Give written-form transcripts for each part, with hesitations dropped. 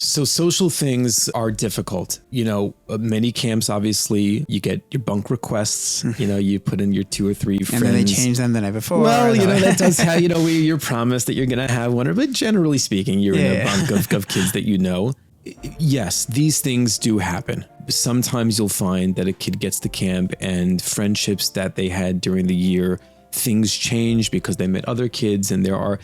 So social things are difficult. Many camps, obviously, you get your bunk requests. You put in your 2 or 3 friends. And then they change them the night before. Well, that does have, you're promised that you're going to have one. But generally speaking, you're in a bunk of kids that you know. Yes, these things do happen. Sometimes you'll find that a kid gets to camp and friendships that they had during the year, things change because they met other kids, and there are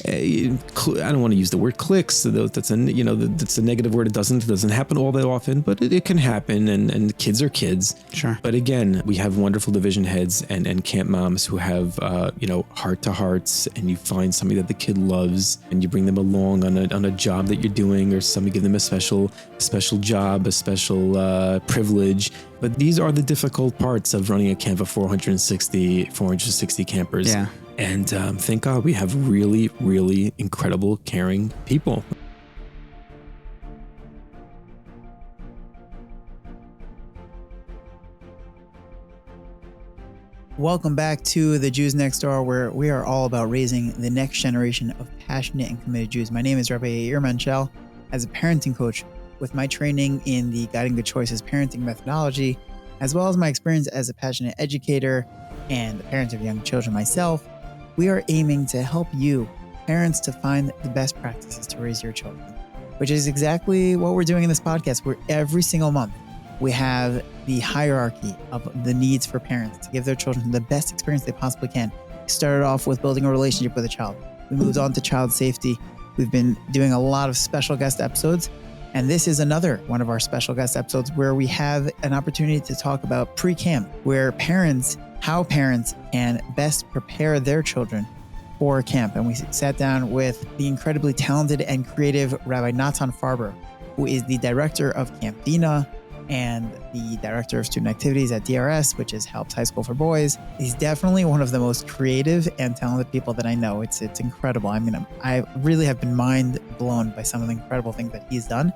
I don't want to use the word cliques. That's a negative word. It doesn't happen all that often, but it can happen. And kids are kids. Sure. But again, we have wonderful division heads and camp moms who have heart to hearts, and you find somebody that the kid loves, and you bring them along on a job that you're doing, or somebody give them a special job, a special privilege. But these are the difficult parts of running a camp of 460 campers. Yeah. And thank God we have really, really incredible, caring people. Welcome back to the Jews Next Door, where we are all about raising the next generation of passionate and committed Jews. My name is Rabbi Natan Farber. As a parenting coach, with my training in the Guiding Good Choices parenting methodology, as well as my experience as a passionate educator and a parent of young children myself, we are aiming to help you, parents, to find the best practices to raise your children, which is exactly what we're doing in this podcast, where every single month we have the hierarchy of the needs for parents to give their children the best experience they possibly can. We started off with building a relationship with a child. We moved on to child safety. We've been doing a lot of special guest episodes, and this is another one of our special guest episodes where we have an opportunity to talk about pre-camp, how parents can best prepare their children for camp. And we sat down with the incredibly talented and creative Rabbi Natan Farber, who is the director of Camp Dina and the director of student activities at DRS, which is Helps High School for Boys. He's definitely one of the most creative and talented people that I know. It's incredible. I mean, I really have been mind blown by some of the incredible things that he's done.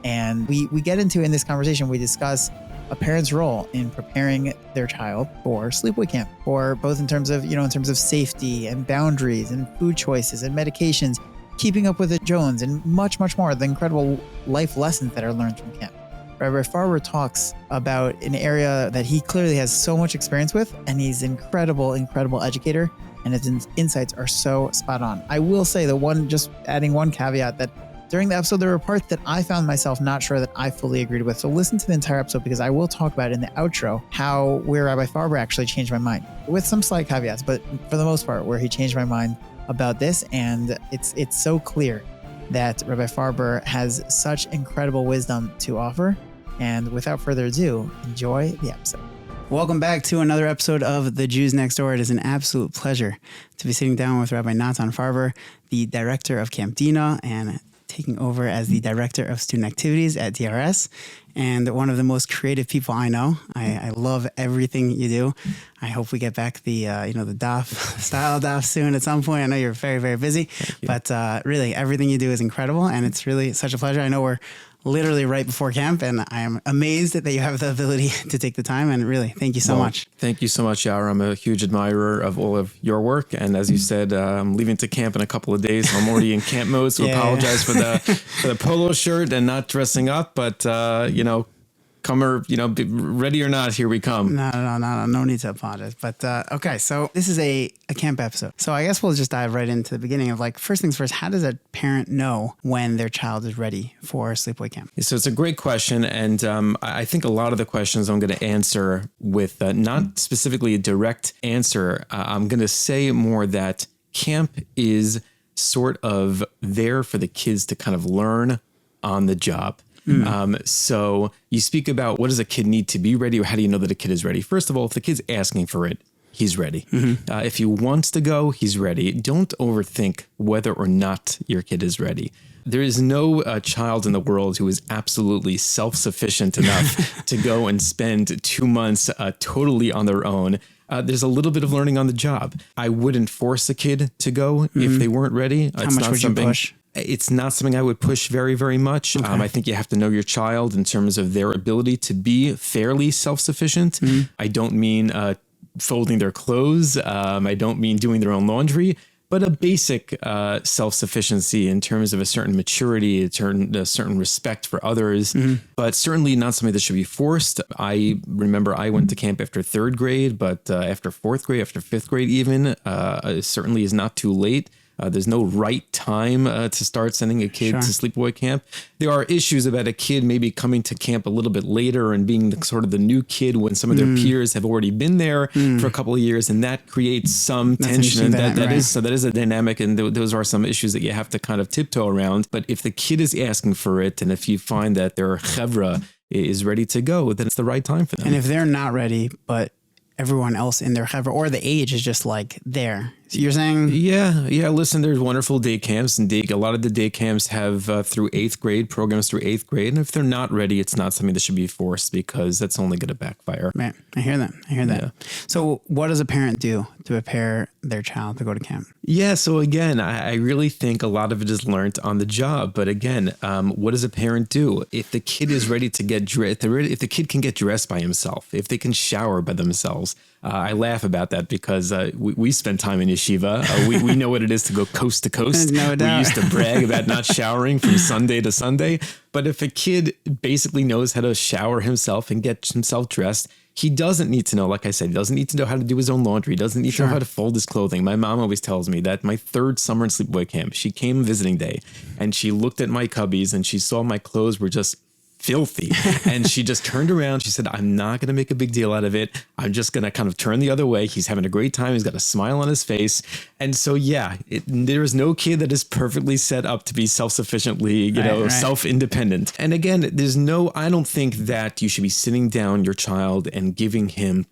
And we get into, in this conversation, we discuss a parent's role in preparing their child for sleepaway camp, for both in terms of safety and boundaries and food choices and medications, keeping up with the Jones, and much, much more, the incredible life lessons that are learned from camp. Rabbi Farber talks about an area that he clearly has so much experience with, and he's an incredible educator, and his insights are so spot on. I will say just adding one caveat, that during the episode, there were parts that I found myself not sure that I fully agreed with. So listen to the entire episode, because I will talk about in the outro where Rabbi Farber actually changed my mind, with some slight caveats, but for the most part, where he changed my mind about this. And it's so clear that Rabbi Farber has such incredible wisdom to offer. And without further ado, enjoy the episode. Welcome back to another episode of the Jews Next Door. It is an absolute pleasure to be sitting down with Rabbi Natan Farber, the director of Camp Dina, and taking over as the director of student activities at DRS, and one of the most creative people I know. I love everything you do. I hope we get back the DAF style DAF soon at some point. I know you're very, very busy, but really everything you do is incredible, and it's really such a pleasure. I know we're literally right before camp, and I am amazed that you have the ability to take the time, and really, thank you so much. Thank you so much, Yair. I'm a huge admirer of all of your work, and as you said, I'm leaving to camp in a couple of days, so I'm already in camp mode, so apologize for the polo shirt and not dressing up, but come or, be ready or not, here we come. No need to apologize. But okay, so this is a camp episode. So I guess we'll just dive right into the beginning of, first things first, how does a parent know when their child is ready for sleepaway camp? So it's a great question. And I think a lot of the questions I'm going to answer with not specifically a direct answer. I'm going to say more that camp is sort of there for the kids to kind of learn on the job. So you speak about, what does a kid need to be ready, or how do you know that a kid is ready? First of all, if the kid's asking for it, he's ready. If he wants to go, he's ready. Don't overthink whether or not your kid is ready. There is no child in the world who is absolutely self-sufficient enough to go and spend 2 months totally on their own. There's a little bit of learning on the job. I wouldn't force a kid to go if they weren't ready. How much would you push? It's not something I would push very, very much. Okay. I think you have to know your child in terms of their ability to be fairly self-sufficient. I don't mean folding their clothes. I don't mean doing their own laundry. but a basic self-sufficiency in terms of a certain maturity, a certain respect for others, but certainly not something that should be forced. I remember I went to camp after 3rd grade, but after 4th grade, after 5th grade even, certainly is not too late. There's no right time to start sending a kid to sleepaway camp. There are issues about a kid maybe coming to camp a little bit later and being sort of the new kid when some of their peers have already been there for a couple of years, and that creates some tension. And that is a dynamic, and those are some issues that you have to kind of tiptoe around. But if the kid is asking for it, and if you find that their chevra is ready to go, then it's the right time for them. And if they're not ready, but everyone else in their chevra or the age is just like there. So you're saying? Yeah. Listen, there's wonderful day camps, and a lot of the day camps have through 8th grade programs through 8th grade. And if they're not ready, it's not something that should be forced, because that's only going to backfire. Right. I hear that. Yeah. So what does a parent do to prepare their child to go to camp? Yeah. So again, I really think a lot of it is learned on the job. But again, what does a parent do? If the kid is ready to get dressed, if the kid can get dressed by himself, if they can shower by themselves, I laugh about that because we spend time in yeshiva. We know what it is to go coast to coast. No doubt. We used to brag about not showering from Sunday to Sunday. But if a kid basically knows how to shower himself and get himself dressed, he doesn't need to know, like I said, he doesn't need to know how to do his own laundry. He doesn't need to know how to fold his clothing. My mom always tells me that my 3rd summer in sleepaway camp, she came visiting day and she looked at my cubbies and she saw my clothes were just filthy. And she just turned around. She said, I'm not going to make a big deal out of it. I'm just going to kind of turn the other way. He's having a great time. He's got a smile on his face. And so, there is no kid that is perfectly set up to be self-sufficiently, self-independent. And again, I don't think that you should be sitting down your child and giving him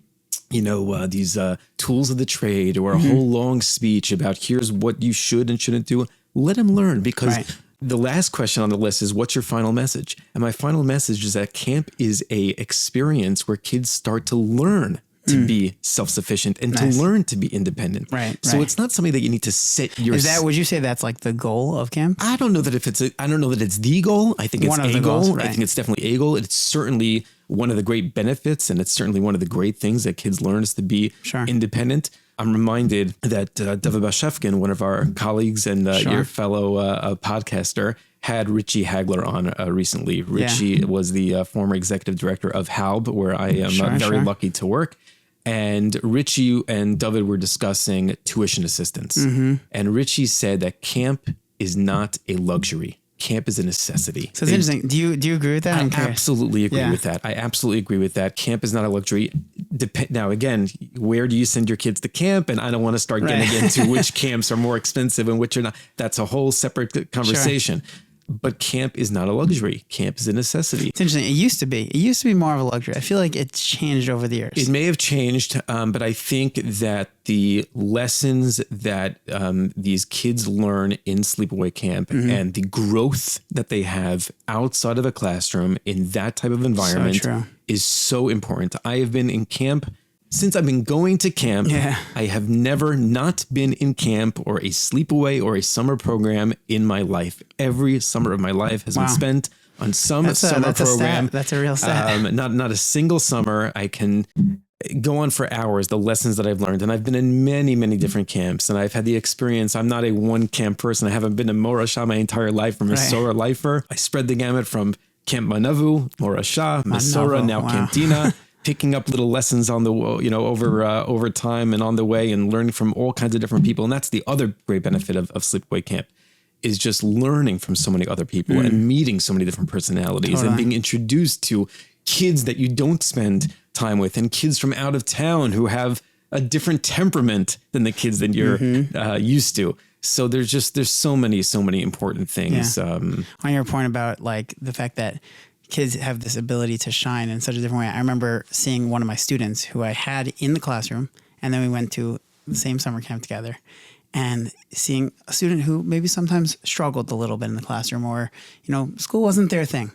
these tools of the trade or a whole long speech about here's what you should and shouldn't do. Let him learn, because the last question on the list is, what's your final message? And my final message is that camp is a experience where kids start to learn to be self-sufficient and to learn to be independent. So it's not something that you need to sit your... Would you say that's like the goal of camp? I don't know that I don't know that it's the goal. I think it's a goal. I think it's definitely a goal. It's certainly one of the great benefits, and it's certainly one of the great things that kids learn is to be independent. I'm reminded that David Bashevkin, one of our colleagues and your fellow podcaster, had Richie Hagler on recently. Richie was the former executive director of HALB, where I am very lucky to work. And Richie and David were discussing tuition assistance. And Richie said that camp is not a luxury. Camp is a necessity. So it's interesting. Do you agree with that? I absolutely agree with that. I absolutely agree with that. Camp is not a luxury. Now, again, where do you send your kids to camp? And I don't want to start getting into which camps are more expensive and which are not. That's a whole separate conversation. But camp is not a luxury. Camp is a necessity. It's interesting. It used to be. It used to be more of a luxury. I feel like it's changed over the years. It may have changed, but I think that the lessons that these kids learn in sleepaway camp and the growth that they have outside of the classroom in that type of environment is so important. I have been in camp since I've been going to camp. I have never not been in camp or a sleepaway or a summer program in my life. Every summer of my life has been spent on some summer program. That's a real stat. Not a single summer. I can go on for hours, the lessons that I've learned. And I've been in many, many different camps, and I've had the experience. I'm not a one camp person. I haven't been to Morashah my entire life. I'm a Masorah lifer. I spread the gamut from Camp Manavu, Morashah, Masorah, now Camp Dina. Picking up little lessons on the, over time and on the way, and learning from all kinds of different people. And that's the other great benefit of sleepaway camp, is just learning from so many other people and meeting so many different personalities and being introduced to kids that you don't spend time with, and kids from out of town who have a different temperament than the kids that you're used to. So there's so many important things. On your point about like the fact that kids have this ability to shine in such a different way. I remember seeing one of my students who I had in the classroom, and then we went to the same summer camp together, and seeing a student who maybe sometimes struggled a little bit in the classroom, or, school wasn't their thing.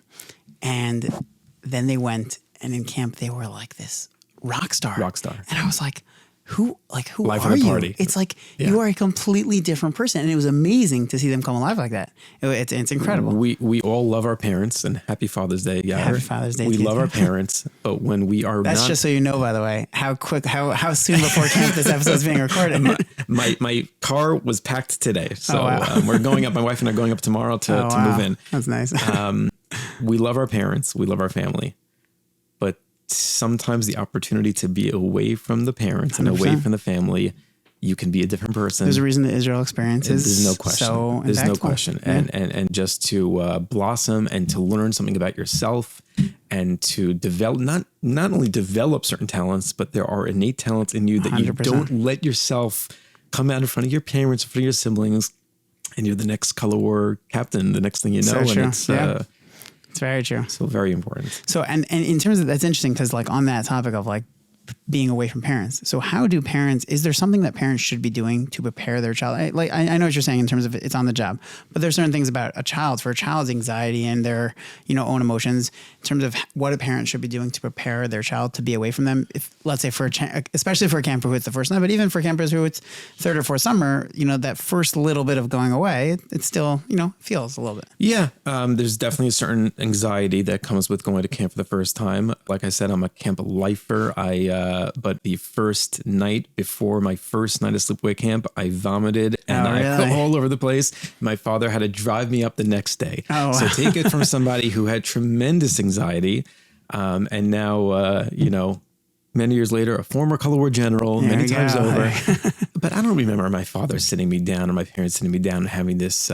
And then they went, and in camp, they were like this rock star. Rock star. And I was like, who Life are of the you? party. It's like Yeah. you are a completely different person. And it was amazing to see them come alive like that. It's incredible. We all love our parents, and happy Father's Day. Yeah. Happy Father's Day We to you love too. our parents, but when we are That's not, just so you know, by the way, how soon before camp this episode is being recorded. my car was packed today. So Oh, wow. we're going up, my wife and I are going up tomorrow to move in. That's nice. We love our parents. We love our family. But sometimes the opportunity to be away from the parents and away 100%. from the family, you can be a different person. There's a reason the Israel experience is There's no question. so There's no impactful. question. Yeah. And just to blossom and to learn something about yourself and to develop, not only develop certain talents, but there are innate talents in you that you 100%. don't let yourself come out in front of your parents, in front of your siblings, and you're the next color war captain, the next thing you know. So and true. it's Yeah. It's very true. so very important. So, and in terms of, that's interesting because like on that topic of like being away from parents. So how do parents, is there something that parents should be doing to prepare their child? I know what you're saying in terms of it's on the job, but there's certain things about a child's anxiety and their, own emotions in terms of what a parent should be doing to prepare their child to be away from them. If let's say especially for a camper who it's the first night, but even for campers who it's third or fourth summer, that first little bit of going away, it still, feels a little bit. Yeah, there's definitely a certain anxiety that comes with going to camp for the first time. Like I said, I'm a camp lifer. But the first night before my first night of sleepaway camp, I vomited and I really? all over the place. My father had to drive me up the next day. Oh, So wow. take it from somebody who had tremendous anxiety, and now many years later, a former color war general, There many you times go. over. But I don't remember my father sitting me down or my parents sitting me down and having this,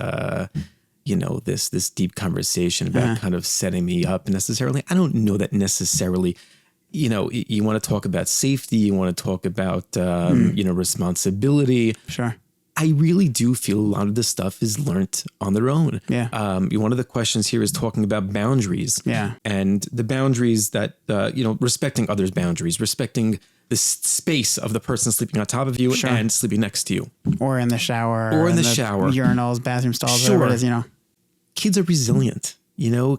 this deep conversation about kind of setting me up necessarily. I don't know that necessarily. You want to talk about safety. You want to talk about, responsibility. Sure. I really do feel a lot of this stuff is learnt on their own. Yeah. One of the questions here is talking about boundaries. Yeah. And the boundaries that, respecting others' boundaries, respecting the space of the person sleeping on top of you Sure. and sleeping next to you. Or in the shower. Or in the shower. Urinals, bathroom stalls, Sure. whatever it is, Kids are resilient.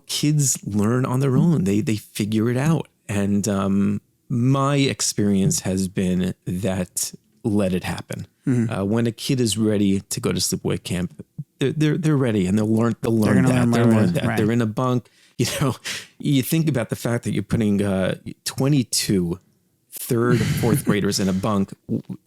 Kids learn on their own. They figure it out. And my experience has been that let it happen. Mm-hmm. When a kid is ready to go to sleepaway camp, they're ready and they'll learn gonna that. learn They'll right learn away. that. Right. They're in a bunk. You think about the fact that you're putting 22 third, fourth graders in a bunk.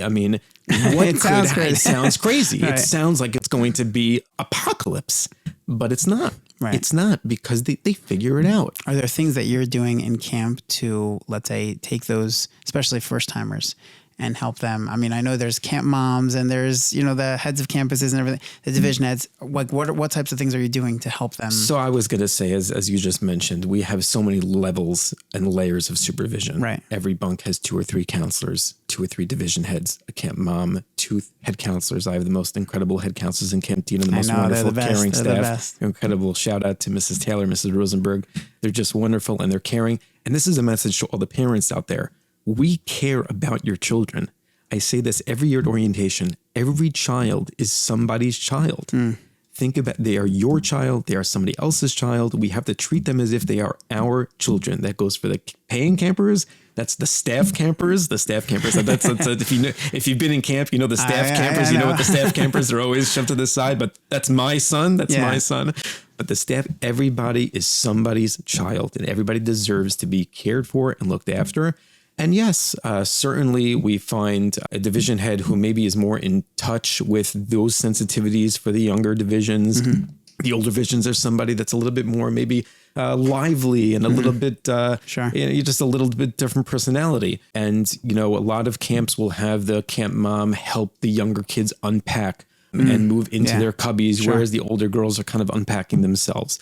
I mean, what It sounds crazy. It sounds crazy. Right. It sounds like it's going to be apocalypse, but it's not. Right. It's not, because they figure it out. Are there things that you're doing in camp to, let's say, take those, especially first timers, and help them? I mean, I know there's camp moms and there's, the heads of campuses and everything, the division heads. Like, what types of things are you doing to help them? So I was going to say, as you just mentioned, we have so many levels and layers of supervision. Right. Every bunk has 2 or 3 counselors, 2 or 3 division heads, a camp mom, 2 head counselors. I have the most incredible head counselors in Camp Dina, the most know, they're wonderful, the best. caring They're the staff. best. Incredible shout out to Mrs. Taylor, Mrs. Rosenberg. They're just wonderful and they're caring. And this is a message to all the parents out there. We care about your children. I say this every year at orientation. Every child is somebody's child. Think about, they are your child. They are somebody else's child. We have to treat them as if they are our children. That goes for the paying campers. That's the staff campers. The staff campers. That's if you've been in camp, the staff campers. I You know know. what the staff campers are always shoved to the side. But that's my son. That's Yeah. my son. But the staff, everybody is somebody's child, and everybody deserves to be cared for and looked after. And yes, certainly we find a division head who maybe is more in touch with those sensitivities for the younger divisions. Mm-hmm. The older divisions are somebody that's a little bit more maybe lively and a little bit, Sure. just a little bit different personality. And, a lot of camps will have the camp mom help the younger kids unpack and move into Yeah. their cubbies, Sure. whereas the older girls are kind of unpacking themselves.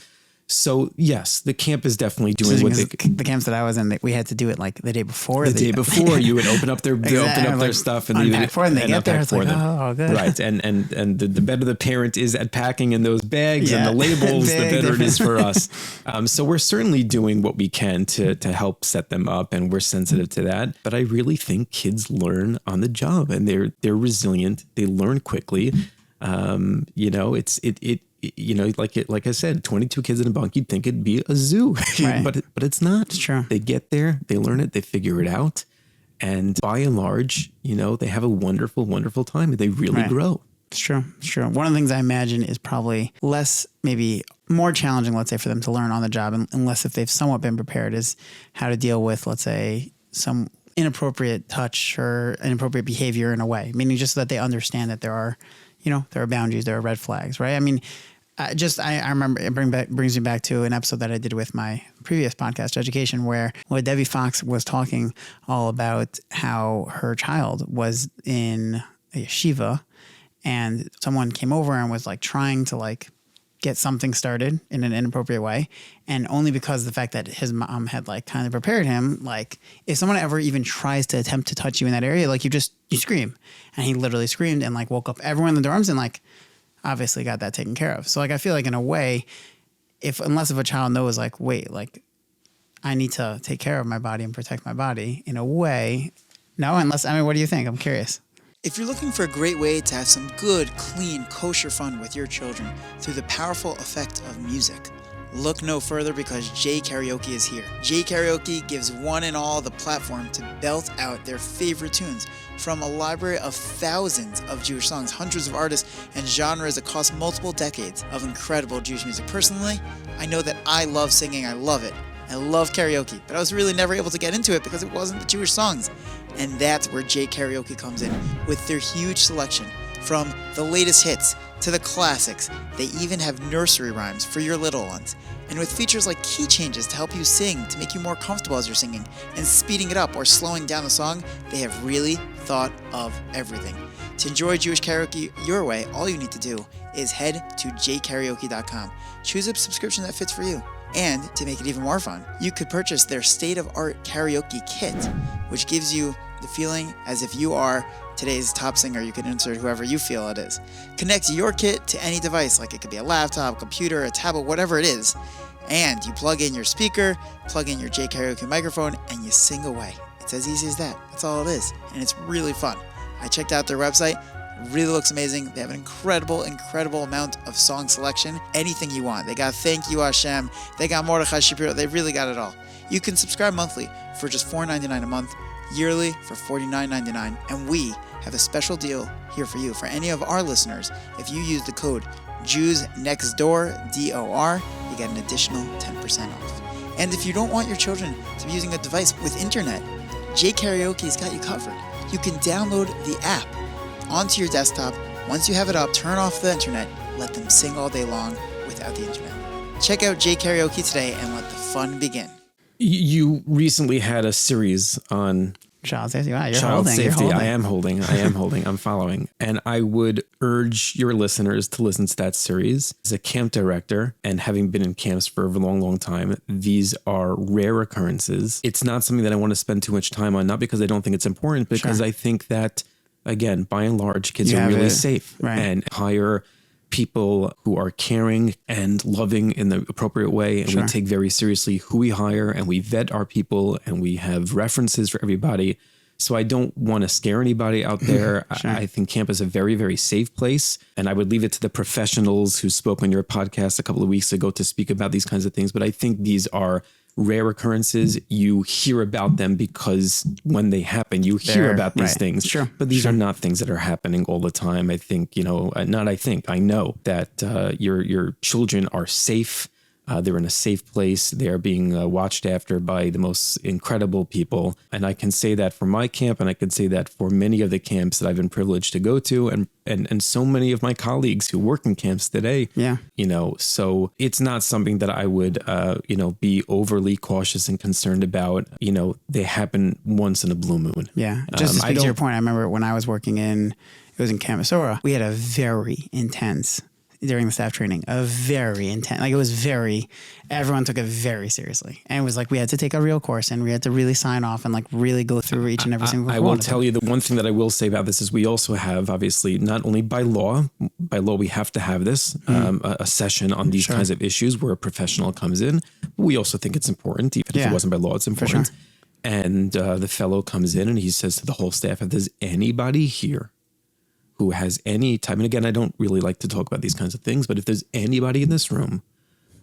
So yes, the camp is definitely doing what they. The camps that I was in, we had to do it like the day before. The day before, you would open up their Exactly. their stuff and Unpack for them. They and get there, unpack it's like, for them. oh, good. Right, and the better the parent is at packing in those bags Yeah. and the labels, the Big better it is for difference. us. So we're certainly doing what we can to help set them up, and we're sensitive to that. But I really think kids learn on the job, and they're resilient. They learn quickly. Like I said, 22 kids in a bunk, you'd think it'd be a zoo, Right. but it's not. It's true. They get there, they learn it, they figure it out. And by and large, they have a wonderful, wonderful time. They really grow. It's true. It's true. One of the things I imagine is probably less, maybe more challenging, let's say, for them to learn on the job, unless if they've somewhat been prepared, is how to deal with, let's say, some inappropriate touch or inappropriate behavior in a way, meaning just that they understand that there are boundaries, there are red flags, right? I mean, I remember it brings me back to an episode that I did with my previous podcast, Education, where Debbie Fox was talking all about how her child was in a yeshiva and someone came over and was like trying to like get something started in an inappropriate way. And only because of the fact that his mom had like kind of prepared him, like if someone ever even tries to attempt to touch you in that area, like you scream. And he literally screamed and like woke up everyone in the dorms and like obviously got that taken care of. So like, I feel like in a way, unless if a child knows like, wait, like I need to take care of my body and protect my body in a way. No, what do you think? I'm curious. If you're looking for a great way to have some good, clean, kosher fun with your children through the powerful effect of music, look no further because J Karaoke is here. J Karaoke gives one and all the platform to belt out their favorite tunes from a library of thousands of Jewish songs, hundreds of artists, and genres across multiple decades of incredible Jewish music. Personally, I know that I love singing. I love it. I love karaoke, but I was really never able to get into it because it wasn't the Jewish songs. And that's where J Karaoke comes in with their huge selection. From the latest hits to the classics, they even have nursery rhymes for your little ones. And with features like key changes to help you sing, to make you more comfortable as you're singing, and speeding it up or slowing down the song, they have really thought of everything. To enjoy Jewish karaoke your way, all you need to do is head to jkaraoke.com. Choose a subscription that fits for you. And to make it even more fun, you could purchase their state-of-art karaoke kit, which gives you the feeling as if you are today's top singer. You can insert whoever you feel it is. Connect your kit to any device, like it could be a laptop, computer, a tablet, whatever it is, and you plug in your speaker, plug in your J Karaoke microphone, and you sing away. It's as easy as that. That's all it is, and it's really fun. I checked out their website. Really looks amazing. They have an incredible amount of song selection. Anything you want. They got Thank You Hashem. They got Mordechai Shapiro. They really got it all. You can subscribe monthly for just $4.99 a month, yearly for $49.99, and we have a special deal here for you. For any of our listeners, if you use the code Jews Next Door, DOR, you get an additional 10% off. And if you don't want your children to be using a device with internet, J Karaoke's got you covered. You can download the app onto your desktop. Once you have it up, turn off the internet, let them sing all day long without the internet. Check out J Karaoke today and let the fun begin. You recently had a series on Child safety. Wow, child safety. I am holding. I'm following. And I would urge your listeners to listen to that series. As a camp director and having been in camps for a long, long time, these are rare occurrences. It's not something that I want to spend too much time on, not because I don't think it's important, because I think that, again, by and large, kids are really safe and hire people who are caring and loving in the appropriate way. And we take very seriously who we hire, and we vet our people, and we have references for everybody. So I don't want to scare anybody out there. I think camp is a very, very safe place. And I would leave it to the professionals who spoke on your podcast a couple of weeks ago to speak about these kinds of things. But I think these are rare occurrences. You hear about them because when they happen, you hear about these things. But these are not things that are happening all the time. I think, I know that your children are safe. They're in a safe place. They're being watched after by the most incredible people. And I can say that for my camp, and I can say that for many of the camps that I've been privileged to go to, and so many of my colleagues who work in camps today. So it's not something that I would, be overly cautious and concerned about. They happen once in a blue moon. Yeah. Just to speak to your point, I remember when I was working it was in Camp Dina, we had a very intense during the staff training, everyone took it very seriously. And it was like, we had to take a real course and we had to really sign off and like really go through each and every single I will tell you the one thing that I will say about this is we also have, obviously, not only by law, we have to have this, a session on these kinds of issues where a professional comes in. But we also think it's important, even if it wasn't by law, it's important. And the fellow comes in and he says to the whole staff, if there's anybody here who has any time, and again, I don't really like to talk about these kinds of things, but if there's anybody in this room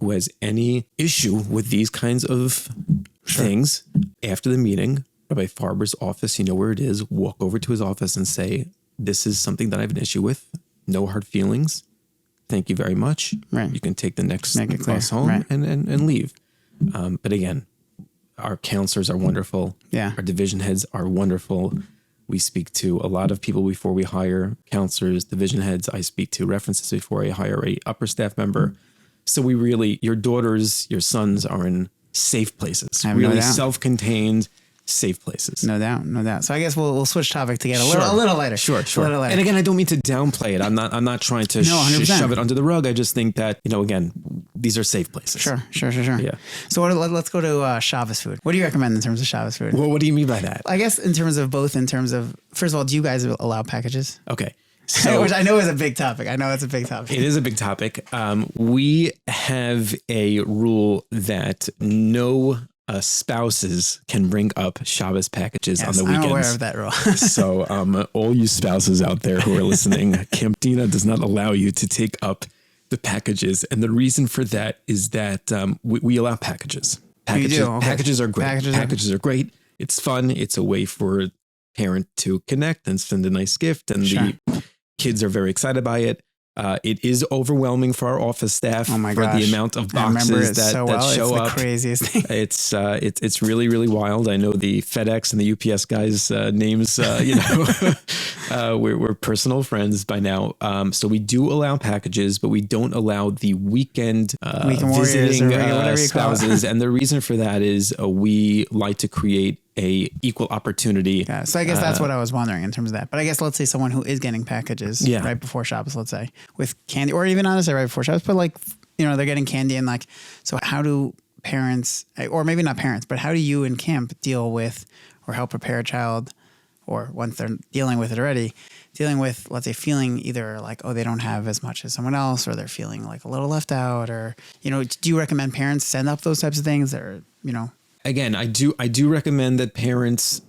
who has any issue with these kinds of things after the meeting, Rabbi Farber's office. You know where it is. Walk over to his office and say, this is something that I have an issue with. No hard feelings. Thank you very much. Right. You can take the next Make it clear. bus home Right. and leave. But again, our counselors are wonderful. Yeah. Our division heads are wonderful. We speak to a lot of people before we hire counselors, division heads. I speak to references before I hire a upper staff member. So we really, your daughters, your sons are in safe places, I have no really doubt. self-contained, safe places. No doubt, no doubt. So I guess we'll switch topic to get a little lighter. Sure. A little lighter. And again, I don't mean to downplay it. I'm not trying to 100%. shove it under the rug. I just think that, again, these are safe places. Sure. Yeah. So let's go to Shabbos food. What do you recommend in terms of Shabbos food? Well, what do you mean by that? I guess in terms of, first of all, do you guys allow packages? Okay. So Which I know is a big topic. I know it's a big topic. it is a big topic. We have a rule that no spouses can bring up Shabbos packages on the weekends. I'm aware of that rule. So all you spouses out there who are listening, Camp Dina does not allow you to take up the packages. And the reason for that is that we allow packages. Packages, do? Okay. Packages are great. Packages Are great. It's fun. It's a way for parent to connect and send a nice gift. And Sure. the kids are very excited by it. It is overwhelming for our office staff Oh my for gosh. the amount of I remember boxes it that so well. show It's up. the craziest thing. It's really, really wild. I know the FedEx and the UPS guys' names, we're personal friends by now. So we do allow packages, but we don't allow the weekend warriors visiting or whatever you call it. spouses. And the reason for that is we like to create a equal opportunity. Yeah, so I guess that's what I was wondering in terms of that. But I guess let's say someone who is getting packages Yeah. right before Shabbos, let's say, with candy, or even honestly right before Shabbos, but they're getting candy and so how do parents, or maybe not parents, but how do you in camp deal with or help prepare a child, or once they're dealing with it already, dealing with, let's say, feeling either they don't have as much as someone else, or they're feeling a little left out, or, do you recommend parents send up those types of things, or, Again, I do recommend that parents,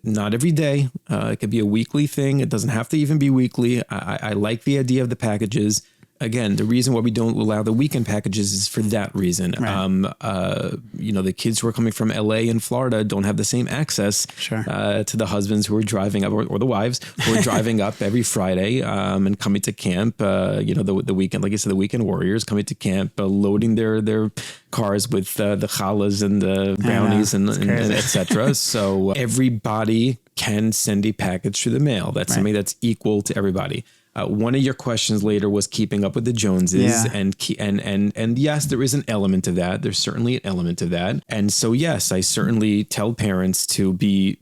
not every day, it could be a weekly thing. It doesn't have to even be weekly. I like the idea of the packages. Again, the reason why we don't allow the weekend packages is for that reason. Right. The kids who are coming from LA and Florida don't have the same access Sure. to the husbands who are driving up, or the wives who are driving up every Friday and coming to camp. The weekend, like I said, the weekend warriors coming to camp, loading their cars with the challahs and the brownies and etc. So everybody can send a package through the mail. That's something that's equal to everybody. One of your questions later was keeping up with the Joneses, and yes, there is an element of that. There's certainly an element of that, and so yes, I certainly tell parents to be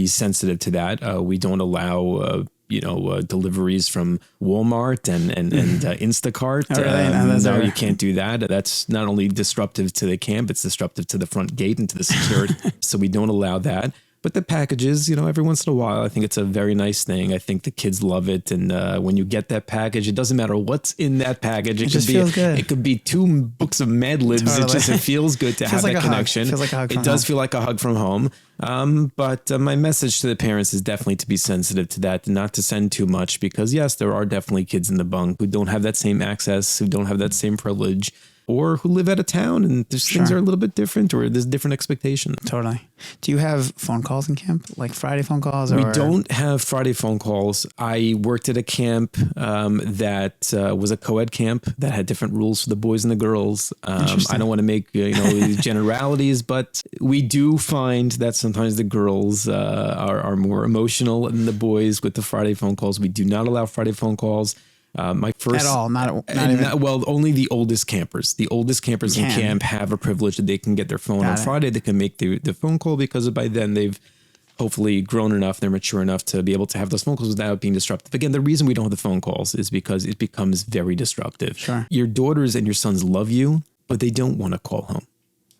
sensitive to that. We don't allow deliveries from Walmart and Instacart. Oh, really? No, you can't do that. That's not only disruptive to the camp, it's disruptive to the front gate and to the security. So we don't allow that. But the packages, every once in a while, I think it's a very nice thing. I think the kids love it. And when you get that package, it doesn't matter what's in that package. It just could be feels good. It could be 2 books of Mad Libs. Totally. It feels good to have like that a hug. connection. Feels like a hug it from does home. feel like a hug from home. But my message to the parents is definitely to be sensitive to that, not to send too much, because yes, there are definitely kids in the bunk who don't have that same access, who don't have that same privilege, or who live out of town and things are a little bit different, or there's different expectations. Totally. Do you have phone calls in camp, like Friday phone calls? We don't have Friday phone calls. I worked at a camp that was a co-ed camp that had different rules for the boys and the girls. I don't want to make generalities, but we do find that sometimes the girls are more emotional than the boys with the Friday phone calls. We do not allow Friday phone calls. My first At all, not even. well, only the oldest campers. The oldest campers in camp have a privilege that they can get their phone on Friday. They can make the phone call because by then they've hopefully grown enough, they're mature enough to be able to have those phone calls without being disruptive. Again, the reason we don't have the phone calls is because it becomes very disruptive. Sure. Your daughters and your sons love you, but they don't want to call home.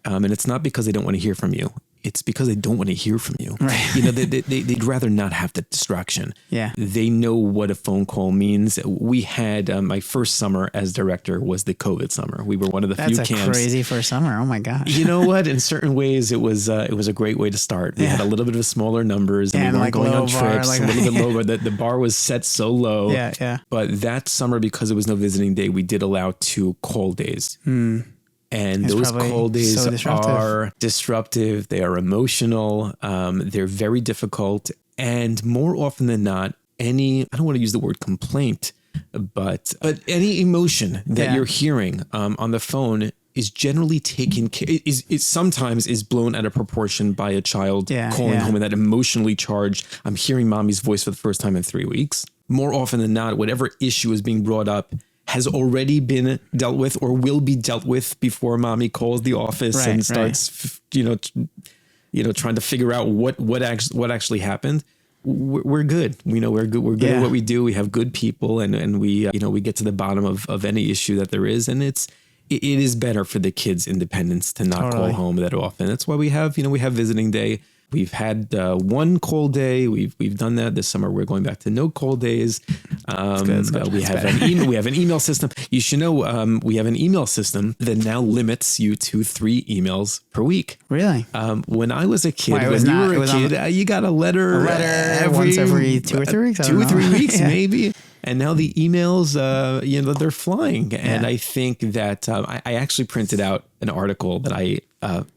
And it's not because they don't want to hear from you. It's because they don't want to hear from you. Right. They'd rather not have the distraction. Yeah. They know what a phone call means. We had my first summer as director was the COVID summer. We were one of the few camps. That's a crazy first summer. Oh my gosh. You know what? In certain ways, it was a great way to start. We had a little bit of smaller numbers, and we weren't going on trips. A little bit low, but the bar was set so low. Yeah. But that summer, because there was no visiting day, we did allow 2 call days. And It's those probably call days so disruptive. are disruptive. They are emotional. They're very difficult. And more often than not, I don't want to use the word complaint, but any emotion that you're hearing on the phone is generally sometimes is blown out of proportion by a child calling home, and that emotionally charged, I'm hearing mommy's voice for the first time in 3 weeks. More often than not, whatever issue is being brought up has already been dealt with or will be dealt with before mommy calls the office and starts, trying to figure out what actually happened. We're good. We know we're good. We're good at what we do. We have good people, and we get to the bottom of any issue that there is. And it is better for the kids' independence to not call home that often. That's why we have visiting day. We've had one call day. We've done that this summer. We're going back to no call days. We have an email system. You should know we have an email system that now limits you to 3 emails per week. Really? When I was a kid, you got a letter once every 2 or 3 weeks. 2 or 3 weeks, maybe. And now the emails, they're flying. And I think that I actually printed out an article that I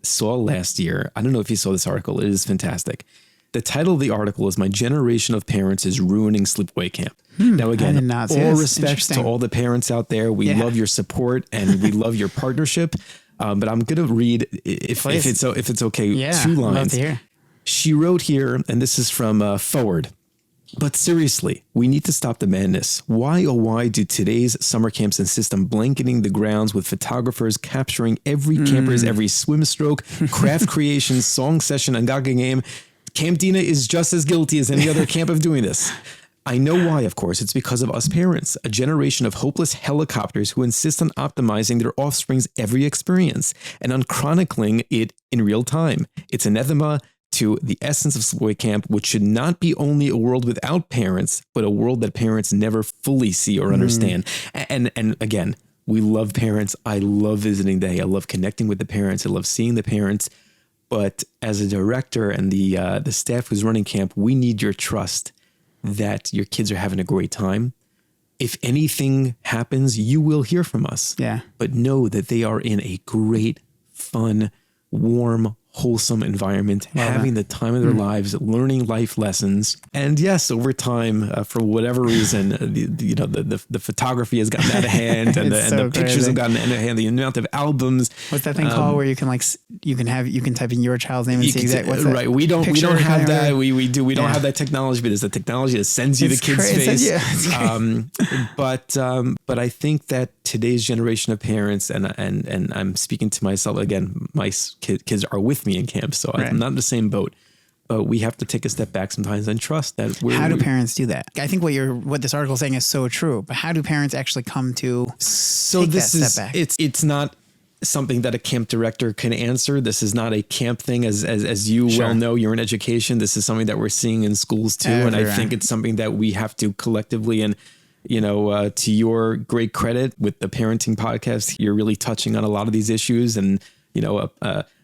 saw last year. I don't know if you saw this article. It is fantastic. The title of the article is "My Generation of Parents is Ruining Sleepaway Camp." Now, again, all respects to all the parents out there. We love your support and we love your partnership. But I'm going to read, if it's okay, 2 lines. Love to hear. She wrote here, and this is from Forward. But seriously, we need to stop the madness. Why, oh why, do today's summer camps insist on blanketing the grounds with photographers capturing every camper's every swim stroke, craft creation, song session, and gaga game? Camp Dina is just as guilty as any other camp of doing this. I know why, of course. It's because of us parents, a generation of hopeless helicopters who insist on optimizing their offspring's every experience and on chronicling it in real time. It's anathema to the essence of sleepaway camp, which should not be only a world without parents, but a world that parents never fully see or understand. And again, we love parents. I love visiting day. I love connecting with the parents. I love seeing the parents. But as a director and the staff who's running camp, we need your trust that your kids are having a great time. If anything happens, you will hear from us. Yeah. But know that they are in a great, fun, warm, wholesome environment, having the time of their lives, learning life lessons. And yes, over time, for whatever reason, the photography has gotten out of hand, and the pictures have gotten out of hand. The amount of albums. What's that thing called where you can type in your child's name and see exactly what's that? Right. We don't have that. We don't have that technology, but there's a technology that sends you the kid's face. But I think that today's generation of parents, and I'm speaking to myself again, my kids are with me in camp, so I'm not in the same boat. But we have to take a step back sometimes and trust that. How do parents do that? I think what this article is saying is so true. But how do parents actually come to take that step back? It's not something that a camp director can answer. This is not a camp thing, as you well know. You're in education. This is something that we're seeing in schools too, and I think it's something that we have to collectively and. To your great credit with the parenting podcast, you're really touching on a lot of these issues, and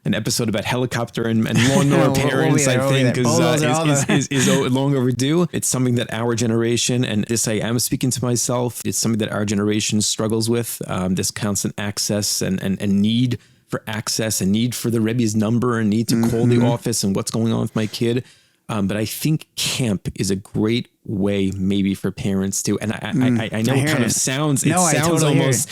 an episode about helicopter and lawnmower parents, I think, is long overdue. It's something that our generation, and this I am speaking to myself, it's something that our generation struggles with. This constant access and need for access, and need for the Rebbe's number, and need to call the office and what's going on with my kid. But I think camp is a great way maybe for parents to, and I know it kind of sounds, almost,